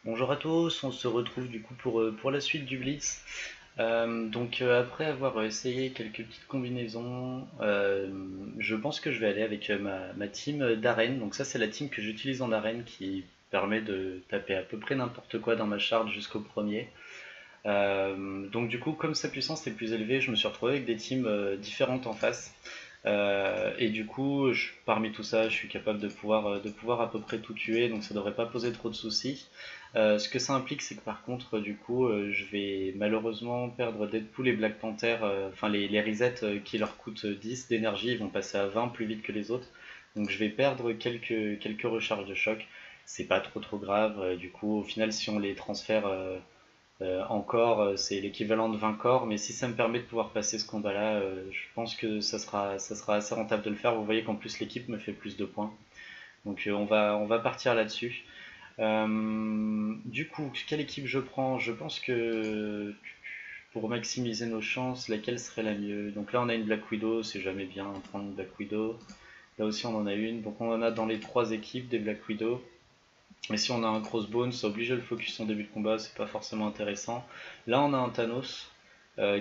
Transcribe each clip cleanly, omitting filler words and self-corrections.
Bonjour à tous, on se retrouve du coup pour la suite du Blitz. Après avoir essayé quelques petites combinaisons, je pense que je vais aller avec ma team d'arène. Donc ça c'est la team que j'utilise en arène qui permet de taper à peu près n'importe quoi dans ma charge jusqu'au premier. Donc du coup comme sa puissance est plus élevée, je me suis retrouvé avec des teams différentes en face. Et du coup, parmi tout ça, je suis capable de pouvoir à peu près tout tuer, donc ça devrait pas poser trop de soucis. Ce que ça implique, c'est que par contre, du coup, je vais malheureusement perdre Deadpool et Black Panther, enfin les resets qui leur coûtent 10 d'énergie, ils vont passer à 20 plus vite que les autres. Donc je vais perdre quelques recharges de choc. C'est pas trop grave. Du coup, au final, si on les transfère encore, c'est l'équivalent de 20 corps, mais si ça me permet de pouvoir passer ce combat-là, je pense que ça sera assez rentable de le faire. Vous voyez qu'en plus l'équipe me fait plus de points. Donc on va partir là-dessus. Du coup, quelle équipe je prends? Je pense que pour maximiser nos chances, laquelle serait la mieux? Donc là on a une Black Widow, c'est jamais bien de prendre une Black Widow. Là aussi on en a une. Donc on en a dans les trois équipes des Black Widow. Mais si on a un crossbone, ça oblige à le focus en début de combat, c'est pas forcément intéressant. Là, on a un Thanos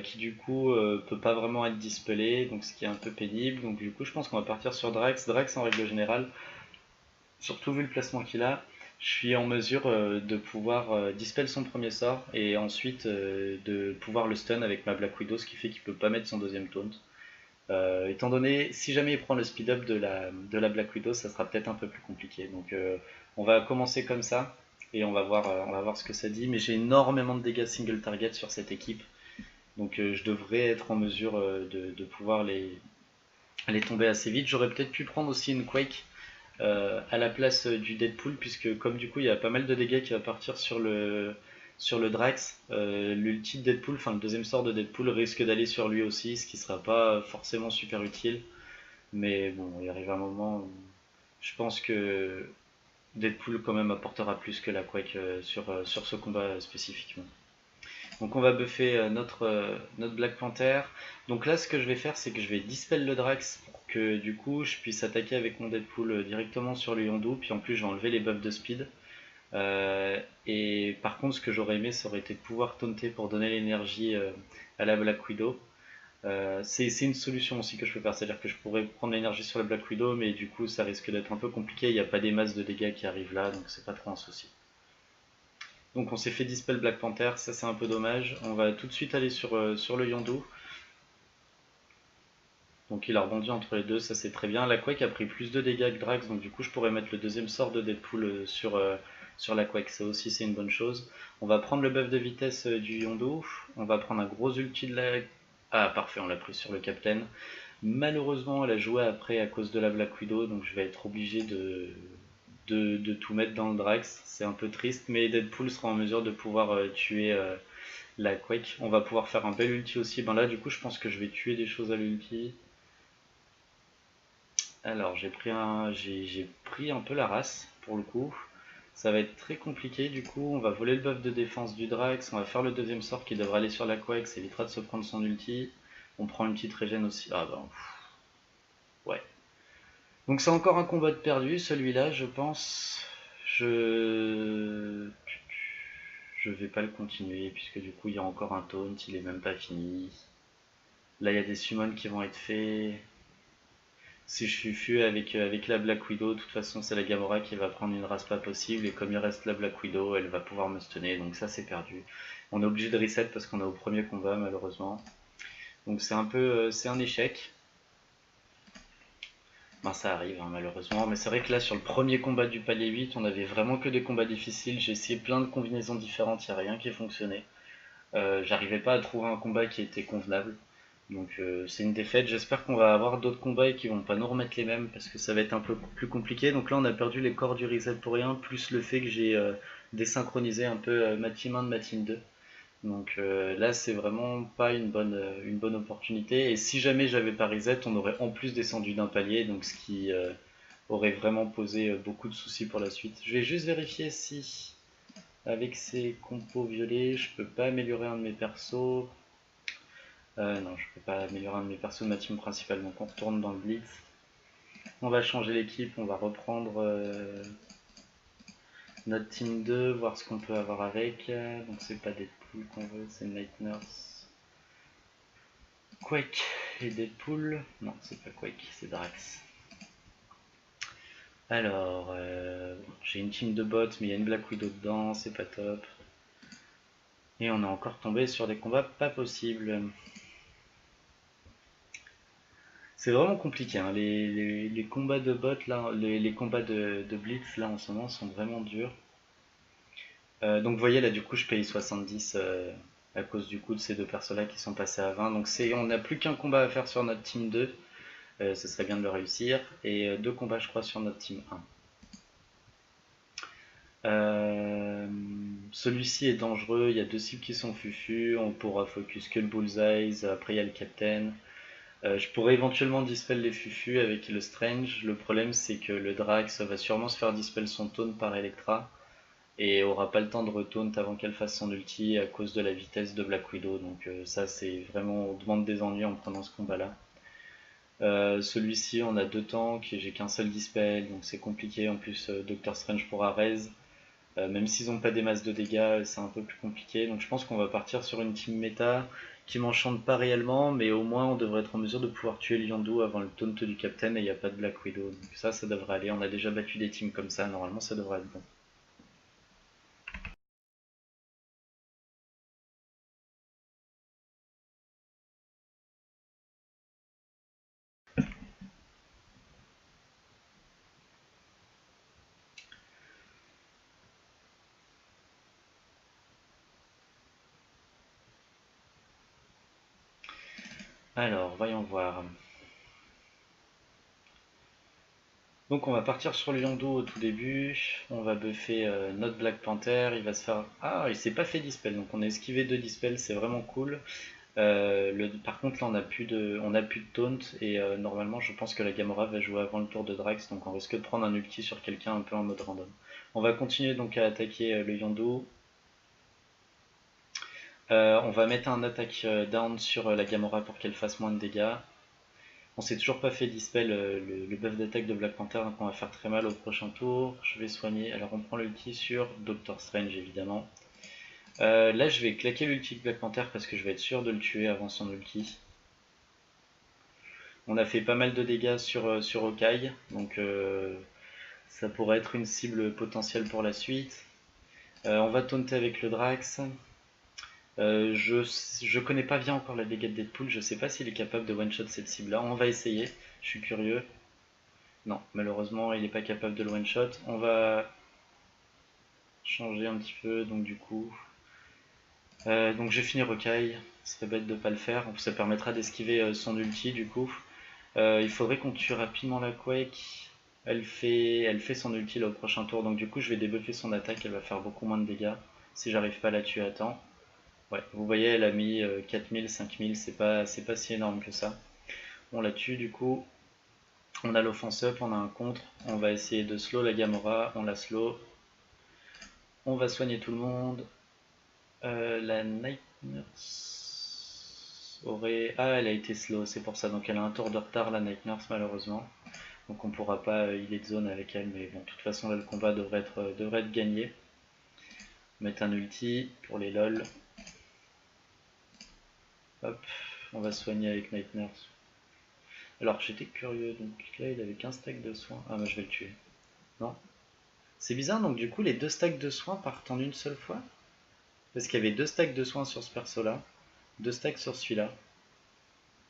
qui du coup peut pas vraiment être dispelé, donc ce qui est un peu pénible. Donc du coup, je pense qu'on va partir sur Drax. Drax en règle générale, surtout vu le placement qu'il a, je suis en mesure de pouvoir dispel son premier sort et ensuite de pouvoir le stun avec ma Black Widow, ce qui fait qu'il peut pas mettre son deuxième taunt. Étant donné, si jamais il prend le speed up de la Black Widow, ça sera peut-être un peu plus compliqué. Donc on va commencer comme ça et on va voir ce que ça dit. Mais j'ai énormément de dégâts single target sur cette équipe. Donc je devrais être en mesure de pouvoir les tomber assez vite. J'aurais peut-être pu prendre aussi une Quake à la place du Deadpool, puisque comme du coup il y a pas mal de dégâts qui va partir sur le Drax, l'ulti de Deadpool, enfin le deuxième sort de Deadpool risque d'aller sur lui aussi, ce qui sera pas forcément super utile. Mais bon, il arrive un moment où je pense que Deadpool quand même apportera plus que la Quake sur ce combat spécifiquement. Donc on va buffer notre Black Panther. Donc là ce que je vais faire c'est que je vais dispel le Drax pour que du coup je puisse attaquer avec mon Deadpool directement sur le Yondu. Puis en plus je vais enlever les buffs de speed. Et par contre ce que j'aurais aimé ça aurait été de pouvoir taunter pour donner l'énergie à la Black Widow. C'est une solution aussi que je peux faire, c'est-à-dire que je pourrais prendre l'énergie sur la Black Widow, mais du coup ça risque d'être un peu compliqué, il n'y a pas des masses de dégâts qui arrivent là, donc c'est pas trop un souci. Donc on s'est fait dispel Black Panther, ça c'est un peu dommage. On va tout de suite aller sur le Yondu. Donc il a rebondi entre les deux, ça c'est très bien. La Quake a pris plus de dégâts que Drax, donc du coup je pourrais mettre le deuxième sort de Deadpool sur la Quake, ça aussi c'est une bonne chose. On va prendre le buff de vitesse du Yondu, on va prendre un gros ulti de la... Ah parfait, on l'a pris sur le Captain. Malheureusement elle a joué après à cause de la Black Widow, donc je vais être obligé de tout mettre dans le Drax. C'est un peu triste, mais Deadpool sera en mesure de pouvoir tuer la Quake. On va pouvoir faire un bel ulti aussi. Ben là, du coup, je pense que je vais tuer des choses à l'ulti. Alors, j'ai pris un peu la race pour le coup. Ça va être très compliqué du coup. On va voler le buff de défense du Drax. On va faire le deuxième sort qui devrait aller sur la Quake. Ça évitera de se prendre son ulti. On prend une petite régène aussi. Ah ben, ouais. Donc c'est encore un combat de perdu, celui-là, je pense. Je je vais pas le continuer puisque du coup il y a encore un taunt, il est même pas fini. Là il y a des summons qui vont être faits. Si je suis full avec la Black Widow, de toute façon c'est la Gamora qui va prendre une race pas possible et comme il reste la Black Widow, elle va pouvoir me stunner, donc ça c'est perdu. On est obligé de reset parce qu'on est au premier combat malheureusement. Donc c'est un peu c'est un échec. Ben, ça arrive hein, malheureusement, mais c'est vrai que là sur le premier combat du palier 8, on avait vraiment que des combats difficiles. J'ai essayé plein de combinaisons différentes, il n'y a rien qui fonctionnait. J'arrivais pas à trouver un combat qui était convenable. Donc c'est une défaite. J'espère qu'on va avoir d'autres combats et qu'ils vont pas nous remettre les mêmes parce que ça va être un peu plus compliqué. Donc là on a perdu les corps du reset pour rien, plus le fait que j'ai désynchronisé un peu ma team 1 de ma team 2. Donc là c'est vraiment pas une bonne opportunité. Et si jamais j'avais pas reset, on aurait en plus descendu d'un palier, donc ce qui aurait vraiment posé beaucoup de soucis pour la suite. Je vais juste vérifier si avec ces compos violets je peux pas améliorer un de mes persos. Non, je peux pas améliorer un de mes persos de ma team principale, donc on retourne dans le blitz. On va changer l'équipe, on va reprendre Notre team 2, voir ce qu'on peut avoir avec. Donc c'est pas Deadpool qu'on veut, c'est Night Nurse. Quake et Deadpool. Non, c'est pas Quake, c'est Drax. Alors, j'ai une team de bots, mais il y a une Black Widow dedans, c'est pas top. Et on est encore tombé sur des combats pas possibles. C'est vraiment compliqué, hein. Les combats de bots là, les combats de Blitz là en ce moment sont vraiment durs. Donc vous voyez là du coup je paye 70 à cause du coup de ces deux persos là qui sont passés à 20. Donc on n'a plus qu'un combat à faire sur notre team 2. Ce serait bien de le réussir. Et deux combats je crois sur notre team 1. Celui-ci est dangereux, il y a deux cibles qui sont fufu, on pourra focus que le bullseye, après il y a le captain. Je pourrais éventuellement dispel les fufus avec le strange, le problème c'est que le Drax va sûrement se faire dispel son taunt par Electra et aura pas le temps de retaunt avant qu'elle fasse son ulti à cause de la vitesse de Black Widow, donc ça c'est vraiment, on demande des ennuis en prenant ce combat là. Celui-ci on a deux tanks et j'ai qu'un seul dispel donc c'est compliqué, en plus Doctor Strange pourra raise. Même s'ils n'ont pas des masses de dégâts, c'est un peu plus compliqué. Donc je pense qu'on va partir sur une team méta qui m'enchante pas réellement, mais au moins on devrait être en mesure de pouvoir tuer Liandou avant le taunt du captain et il n'y a pas de Black Widow. Donc ça devrait aller. On a déjà battu des teams comme ça, normalement ça devrait être bon. Alors, voyons voir. Donc on va partir sur Liandou au tout début. On va buffer notre Black Panther. Il va se faire... Ah, il s'est pas fait dispel, donc on a esquivé deux dispels, c'est vraiment cool. Par contre là on a plus de taunt et normalement je pense que la Gamora va jouer avant le tour de Drax, donc on risque de prendre un ulti sur quelqu'un un peu en mode random. On va continuer donc à attaquer le Yondu. On va mettre un attaque down sur la Gamora pour qu'elle fasse moins de dégâts. On s'est toujours pas fait dispel le buff d'attaque de Black Panther, donc on va faire très mal au prochain tour. Je vais soigner, alors on prend l'ulti sur Doctor Strange évidemment. Là je vais claquer l'ulti de Black Panther parce que je vais être sûr de le tuer avant son ulti. On a fait pas mal de dégâts sur Hawkeye, donc ça pourrait être une cible potentielle pour la suite. On va taunter avec le Drax. Je connais pas bien encore la dégâts de Deadpool, je sais pas s'il est capable de one-shot cette cible là. On va essayer, je suis curieux. Non, malheureusement il n'est pas capable de le one-shot. On va changer un petit peu, donc du coup. Donc j'ai fini Hawkeye, ce serait bête de pas le faire, ça permettra d'esquiver son ulti du coup. Il faudrait qu'on tue rapidement la Quake. Elle fait son ulti là au prochain tour, donc du coup je vais débuffer son attaque, elle va faire beaucoup moins de dégâts si j'arrive pas à la tuer à temps. Ouais, vous voyez elle a mis 4000, 5000, c'est pas si énorme que ça. On la tue du coup, on a l'offense up, on a un contre, on va essayer de slow la Gamora, on la slow. On va soigner tout le monde. La Night Nurse aurait... Ah, elle a été slow, c'est pour ça, donc elle a un tour de retard la Night Nurse malheureusement. Donc on pourra pas healer de zone avec elle, mais bon, de toute façon là le combat devrait être gagné. Mettre un ulti pour les lol. Hop, on va soigner avec Night Nurse. Alors j'étais curieux, donc là il avait qu'un stack de soins. Ah bah je vais le tuer. Non. C'est bizarre, donc du coup les deux stacks de soins partent en une seule fois. Parce qu'il y avait deux stacks de soins sur ce perso là, deux stacks sur celui-là.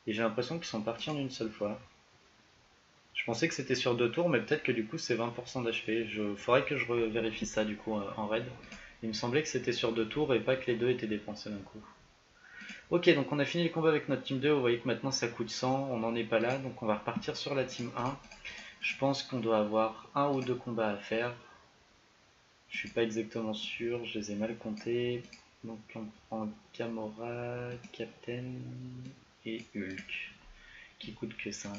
Et j'ai l'impression qu'ils sont partis en une seule fois. Je pensais que c'était sur deux tours, mais peut-être que du coup c'est 20% d'HP. Faudrait que je vérifie ça du coup en raid. Il me semblait que c'était sur deux tours et pas que les deux étaient dépensés d'un coup. Ok, donc on a fini le combat avec notre team 2. Vous voyez que maintenant ça coûte 100, on n'en est pas là. Donc on va repartir sur la team 1. Je pense qu'on doit avoir un ou deux combats à faire. Je suis pas exactement sûr, je les ai mal comptés. Donc on prend Gamora, Captain et Hulk, qui coûte que 5.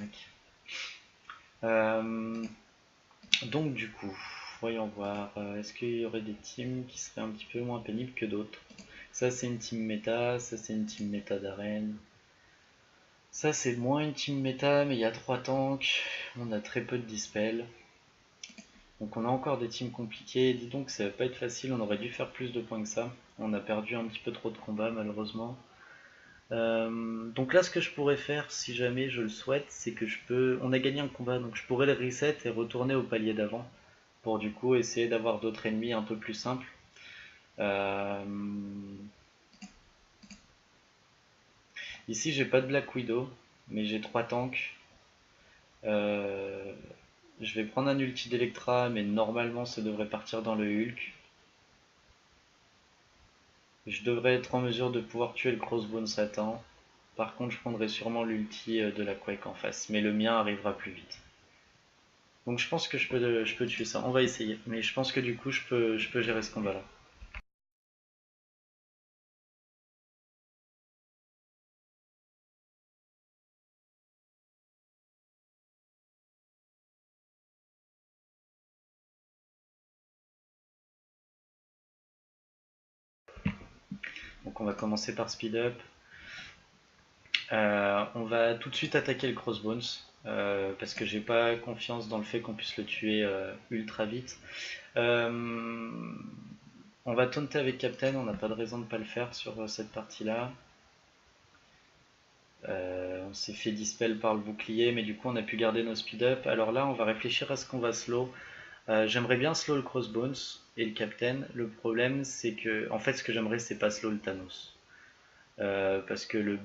Donc du coup, voyons voir, est-ce qu'il y aurait des teams qui seraient un petit peu moins pénibles que d'autres? Ça c'est une team méta, ça c'est une team méta d'arène. Ça c'est moins une team méta, mais il y a 3 tanks, on a très peu de dispel. Donc on a encore des teams compliquées, dis donc ça va pas être facile, on aurait dû faire plus de points que ça. On a perdu un petit peu trop de combats malheureusement. Donc là ce que je pourrais faire si jamais je le souhaite, c'est que je peux... On a gagné un combat, donc je pourrais le reset et retourner au palier d'avant. Pour du coup essayer d'avoir d'autres ennemis un peu plus simples. Ici j'ai pas de Black Widow, mais j'ai 3 tanks. Je vais prendre un ulti d'Electra, mais normalement ça devrait partir dans le Hulk. Je devrais être en mesure de pouvoir tuer le Crossbone Satan. Par contre je prendrai sûrement l'ulti de la Quake en face, mais le mien arrivera plus vite. Donc je pense que je peux tuer ça, on va essayer. Mais je pense que du coup je peux gérer ce combat là. Donc on va commencer par speed up. On va tout de suite attaquer le Crossbones. Parce que j'ai pas confiance dans le fait qu'on puisse le tuer ultra vite. On va taunter avec Captain, on n'a pas de raison de ne pas le faire sur cette partie-là. On s'est fait dispel par le bouclier, mais du coup on a pu garder nos speed-up. Alors là, on va réfléchir à ce qu'on va slow. J'aimerais bien slow le Crossbones et le Captain. Le problème, c'est que, en fait, ce que j'aimerais, c'est pas slow le Thanos. Parce que le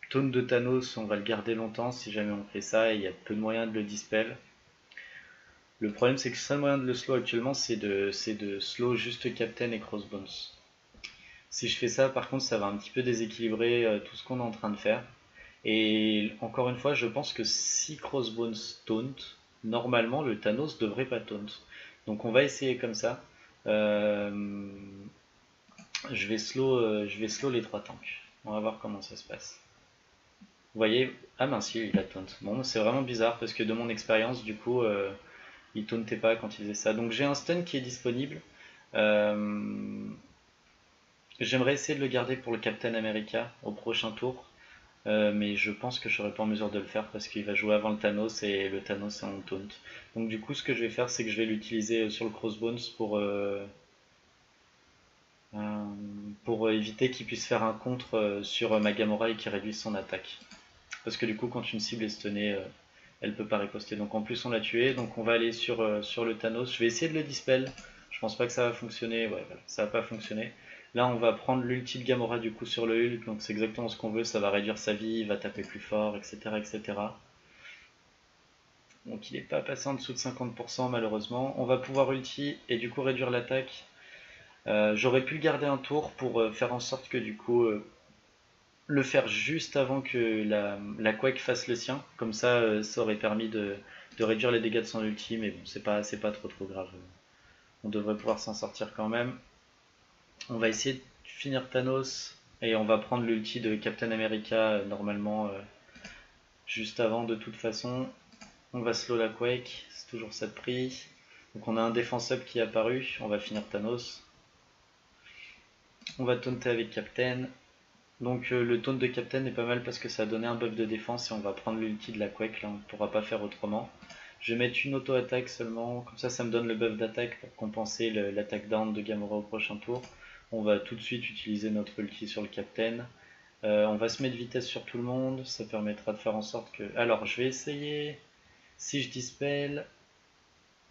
taunt de Thanos, on va le garder longtemps si jamais on fait ça, et il y a peu de moyens de le dispel. Le problème, c'est que le seul moyen de le slow actuellement, c'est de slow juste Captain et Crossbones. Si je fais ça, par contre, ça va un petit peu déséquilibrer tout ce qu'on est en train de faire. Et encore une fois, je pense que si Crossbones taunt, normalement le Thanos devrait pas taunt. Donc on va essayer comme ça. Euh, je vais slow les 3 tanks. On va voir comment ça se passe. Vous voyez, ah mince, il a taunt. Bon, c'est vraiment bizarre parce que de mon expérience, du coup, il tauntait pas quand il faisait ça. Donc j'ai un stun qui est disponible. Euh, J'aimerais essayer de le garder pour le Captain America au prochain tour. Mais je pense que je serai pas en mesure de le faire parce qu'il va jouer avant le Thanos et le Thanos est en taunt. Donc du coup ce que je vais faire c'est que je vais l'utiliser sur le Crossbones euh, pour éviter qu'il puisse faire un contre sur ma Gamora et qu'il réduise son attaque. Parce que du coup quand une cible est stunnée, elle peut pas riposter. Donc en plus on l'a tué, donc on va aller sur le Thanos. Je vais essayer de le dispel. Je pense pas que ça va fonctionner, ouais voilà, ça va pas fonctionner. Là on va prendre l'ulti de Gamora du coup sur le Hulk, donc c'est exactement ce qu'on veut, ça va réduire sa vie, il va taper plus fort, etc. etc. Donc il n'est pas passé en dessous de 50% malheureusement. On va pouvoir ulti et du coup réduire l'attaque. J'aurais pu le garder un tour pour faire en sorte que du coup le faire juste avant que la Quake fasse le sien. Comme ça, ça aurait permis de réduire les dégâts de son ulti, mais bon, c'est pas trop grave. On devrait pouvoir s'en sortir quand même. On va essayer de finir Thanos et on va prendre l'ulti de Captain America normalement juste avant de toute façon. On va slow la Quake, c'est toujours ça de prix. Donc on a un défense up qui est apparu, on va finir Thanos. On va taunter avec Captain. Donc le taunt de Captain est pas mal parce que ça a donné un buff de défense et on va prendre l'ulti de la Quake, là on ne pourra pas faire autrement. Je vais mettre une auto-attaque seulement, comme ça me donne le buff d'attaque pour compenser l'attaque down de Gamora au prochain tour. On va tout de suite utiliser notre ulti sur le Captain. On va se mettre vitesse sur tout le monde, ça permettra de faire en sorte que... Alors je vais essayer, si je dispel,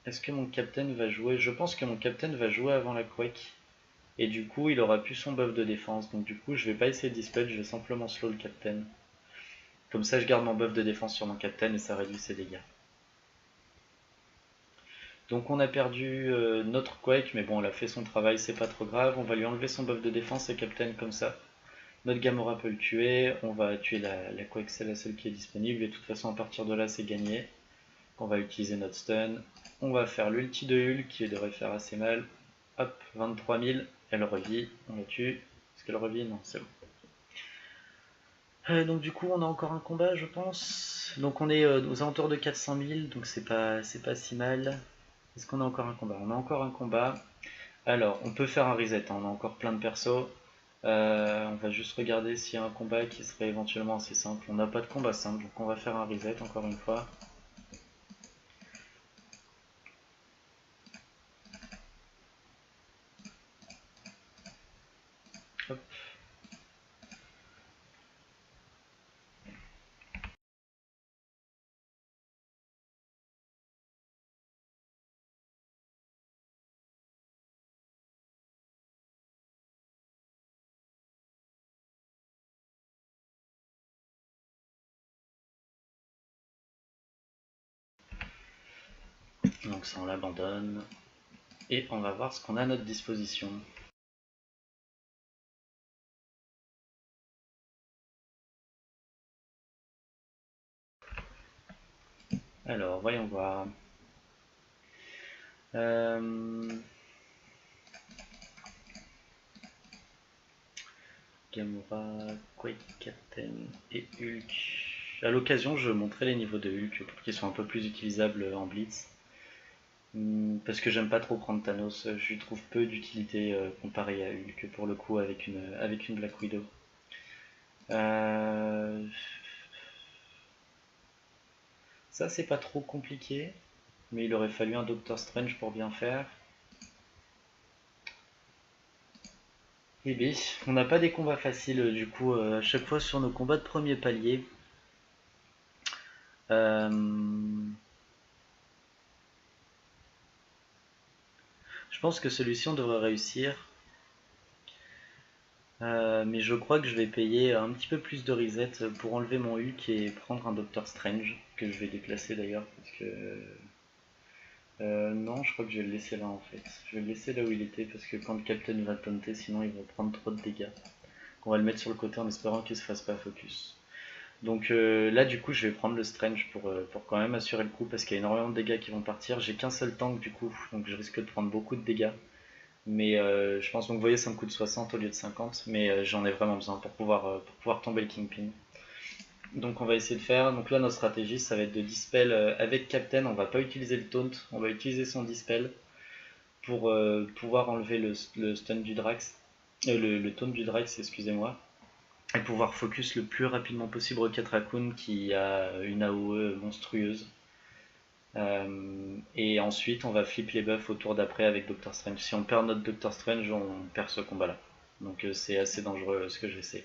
est-ce que mon Captain va jouer? Je pense que mon Captain va jouer avant la Quake. Et du coup, il aura plus son buff de défense. Donc du coup, je vais pas essayer de dispel, je vais simplement slow le Captain. Comme ça, je garde mon buff de défense sur mon Captain et ça réduit ses dégâts. Donc on a perdu notre Quake, mais bon, elle a fait son travail, c'est pas trop grave. On va lui enlever son buff de défense et Captain comme ça. Notre Gamora peut le tuer, on va tuer la Quake, c'est la seule qui est disponible. Et de toute façon, à partir de là, c'est gagné. On va utiliser notre stun. On va faire l'ulti de Hulk qui devrait faire assez mal. Hop, 23 000, elle revit, on la tue. Est-ce qu'elle revit? Non, c'est bon. Donc du coup on a encore un combat je pense. Donc on est aux alentours de 400 000, donc c'est pas si mal. Est-ce qu'on a encore un combat? On a encore un combat. Alors on peut faire un reset, hein, on a encore plein de persos. On va juste regarder s'il y a un combat qui serait éventuellement assez simple. On n'a pas de combat simple, donc on va faire un reset encore une fois. Hop. Donc ça on l'abandonne. Et on va voir ce qu'on a à notre disposition. Alors, voyons voir. Gamora, Quake Captain et Hulk. À l'occasion, je montrerai les niveaux de Hulk pour qu'ils soient un peu plus utilisables en Blitz. Parce que j'aime pas trop prendre Thanos, je lui trouve peu d'utilité comparé à Hulk pour le coup avec une Black Widow. Ça c'est pas trop compliqué, mais il aurait fallu un Doctor Strange pour bien faire. Et bien, on n'a pas des combats faciles du coup à chaque fois sur nos combats de premier palier. Je pense que celui-ci on devrait réussir. Mais je crois que je vais payer un petit peu plus de reset pour enlever mon Hulk et prendre un Doctor Strange, que je vais déplacer d'ailleurs, parce que... non, je crois que je vais le laisser là en fait. Je vais le laisser là où il était, parce que quand le Captain va taunter, sinon il va prendre trop de dégâts. On va le mettre sur le côté en espérant qu'il se fasse pas focus. Donc là du coup je vais prendre le Strange pour quand même assurer le coup, parce qu'il y a énormément de dégâts qui vont partir. J'ai qu'un seul tank du coup, donc je risque de prendre beaucoup de dégâts. Mais je pense, donc vous voyez, ça me coûte 60 au lieu de 50, mais j'en ai vraiment besoin pour pouvoir tomber le Kingpin. Donc on va essayer de faire, donc là notre stratégie ça va être de dispel avec Captain, on va pas utiliser le taunt, on va utiliser son dispel pour pouvoir enlever le stun du Drax, le taunt du Drax, excusez-moi, et pouvoir focus le plus rapidement possible Rocket Raccoon qui a une AOE monstrueuse. Et ensuite on va flip les buffs au tour d'après avec Doctor Strange. Si on perd notre Doctor Strange, on perd ce combat là. Donc c'est assez dangereux ce que j'essaie.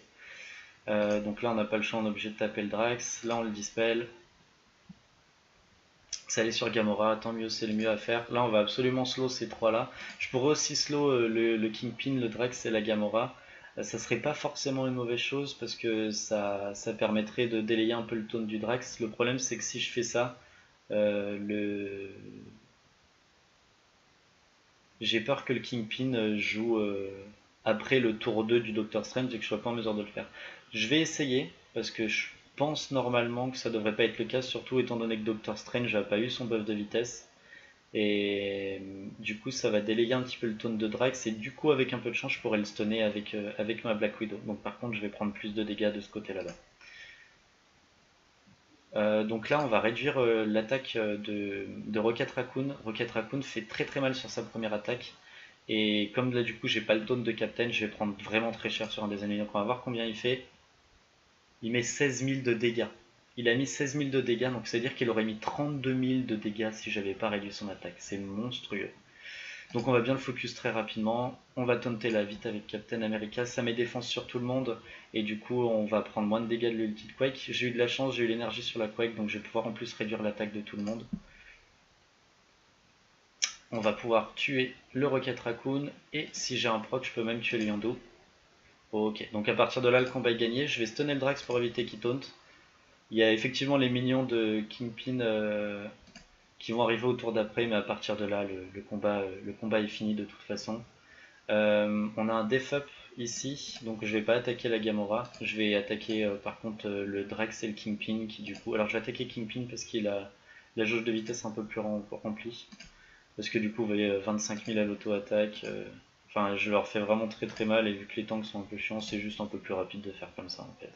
Donc là on n'a pas le choix, on est obligé de taper le Drax. Là on le dispel. Ça allait sur Gamora, tant mieux, c'est le mieux à faire. Là on va absolument slow ces trois là. Je pourrais aussi slow le Kingpin, le Drax et la Gamora. Ça serait pas forcément une mauvaise chose parce que ça permettrait de délayer un peu le taunt du Drax. Le problème c'est que si je fais ça, j'ai peur que le Kingpin joue après le tour 2 du Doctor Strange et que je sois pas en mesure de le faire. Je vais essayer, parce que je pense normalement que ça devrait pas être le cas, surtout étant donné que Doctor Strange n'a pas eu son buff de vitesse. Et du coup ça va délayer un petit peu le taunt de Drax, et du coup avec un peu de chance je pourrais le stunner avec ma Black Widow. Donc par contre je vais prendre plus de dégâts de ce côté là-bas. Donc là on va réduire l'attaque de Rocket Raccoon. Rocket Raccoon fait très très mal sur sa première attaque. Et comme là du coup j'ai pas le taunt de Captain, je vais prendre vraiment très cher sur un des ennemis. Donc on va voir combien il fait. Il met 16 000 de dégâts. Il a mis 16 000 de dégâts, donc c'est à dire qu'il aurait mis 32 000 de dégâts si j'avais pas réduit son attaque. C'est monstrueux. Donc on va bien le focus très rapidement. On va taunter là vite avec Captain America. Ça met défense sur tout le monde. Et du coup on va prendre moins de dégâts de l'ulti de Quake. J'ai eu de la chance, j'ai eu l'énergie sur la Quake, donc je vais pouvoir en plus réduire l'attaque de tout le monde. On va pouvoir tuer le Rocket Raccoon. Et si j'ai un proc, je peux même tuer le Yondu. Ok, donc à partir de là le combat est gagné. Je vais stunner le Drax pour éviter qu'il taunt. Il y a effectivement les minions de Kingpin qui vont arriver au tour d'après, mais à partir de là, le combat est fini de toute façon. On a un def up ici, donc je vais pas attaquer la Gamora. Je vais attaquer par contre le Drax et le Kingpin qui du coup... Alors je vais attaquer Kingpin parce qu'il a la jauge de vitesse un peu plus remplie. Parce que du coup, vous voyez, 25 000 à l'auto-attaque. Enfin, je leur fais vraiment très très mal, et vu que les tanks sont un peu chiants, c'est juste un peu plus rapide de faire comme ça en fait.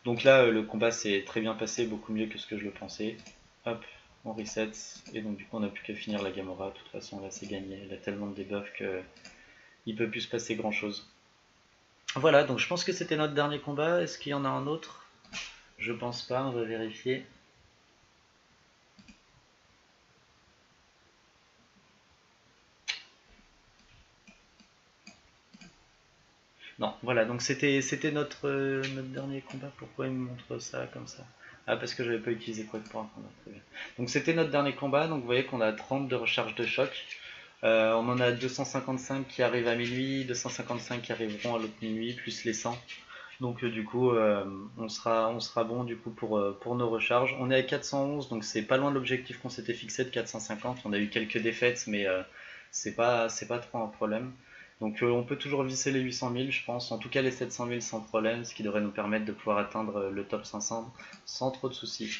Donc là, le combat s'est très bien passé, beaucoup mieux que ce que je le pensais. Hop, on reset, et donc du coup on n'a plus qu'à finir la Gamora. De toute façon là c'est gagné, elle a tellement de debuffs qu'il peut plus se passer grand chose. Voilà, donc je pense que c'était notre dernier combat. Est-ce qu'il y en a un autre? Je pense pas, on va vérifier. Non, voilà, donc c'était notre dernier combat. Pourquoi il me montre ça comme ça? Ah, parce que j'avais pas utilisé quoi pour un combat. Très bien. Donc c'était notre dernier combat, donc vous voyez qu'on a 30 de recharge de choc. On en a 255 qui arrivent à minuit, 255 qui arriveront à l'autre minuit, plus les 100. Donc du coup, on sera bon du coup pour nos recharges. On est à 411, donc c'est pas loin de l'objectif qu'on s'était fixé de 450. On a eu quelques défaites, mais c'est pas trop un problème. Donc on peut toujours visser les 800 000, je pense. En tout cas les 700 000 sans problème, ce qui devrait nous permettre de pouvoir atteindre le top 500 sans trop de soucis.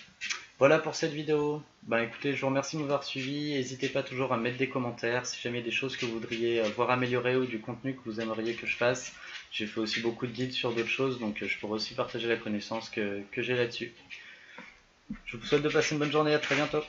Voilà pour cette vidéo. Ben écoutez, je vous remercie de m'avoir suivi. N'hésitez pas toujours à mettre des commentaires si jamais il y a des choses que vous voudriez voir améliorer ou du contenu que vous aimeriez que je fasse. J'ai fait aussi beaucoup de guides sur d'autres choses, donc je pourrais aussi partager la connaissance que j'ai là-dessus. Je vous souhaite de passer une bonne journée, à très bientôt.